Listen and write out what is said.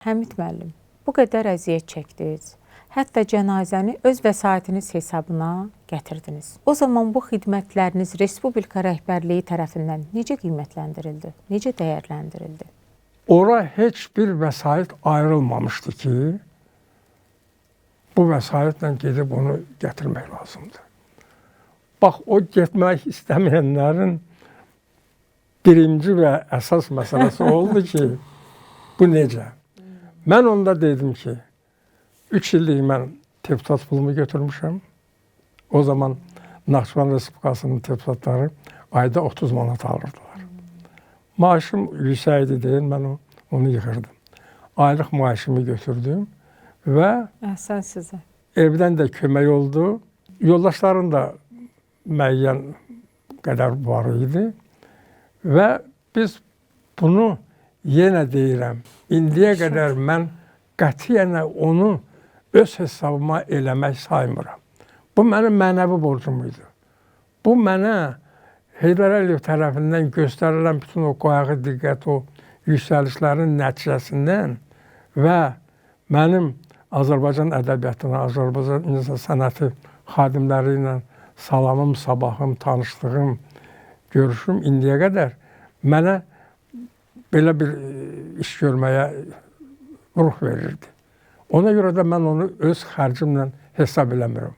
Həmid müəllim, bu qədər əziyyət çəkdiniz. Hətta cənazəni öz vəsaitiniz hesabına gətirdiniz. O zaman bu xidmətləriniz Respublika rəhbərliyi tərəfindən necə qiymətləndirildi, necə dəyərləndirildi? Ora heç bir vəsait ayrılmamışdı ki, bu vəsaitlə gedib onu gətirmək lazımdır. Bax, o getmək istəməyənlərin birinci və əsas məsələsi oldu ki, bu necə? Mən onda dedim ki, 3 illik mən deputat pulumu götürmüşəm. O zaman Naxçıvan Respublikasının deputatları ayda 30 manat alırdılar. Maaşım yüksək idi deyil, mən onu yığırdım. Aylıq maaşımı götürdüm və Əhsən sizə. Evdən də kömək oldu. Yoldaşların da müəyyən qədər var idi. Və biz bunu yenə deyirəm, indiyə qədər mən qətiyyən onu öz hesabıma eləmək saymıram. Bu mənim mənəvi borcum idi. Bu mənə Heydər Əliyev tərəfindən göstərilən bütün o qayğı, diqqət, o yüksəlişlərin nəticəsindən və mənim Azərbaycan ədəbiyyatına, Azərbaycan insan sənəti xadimləri ilə salamım, sabahım, tanışlığım, görüşüm indiyə qədər mənə belə bir iş görməyə ruh verirdi. Ona görə də mən onu öz xərcimlə hesab eləmirəm.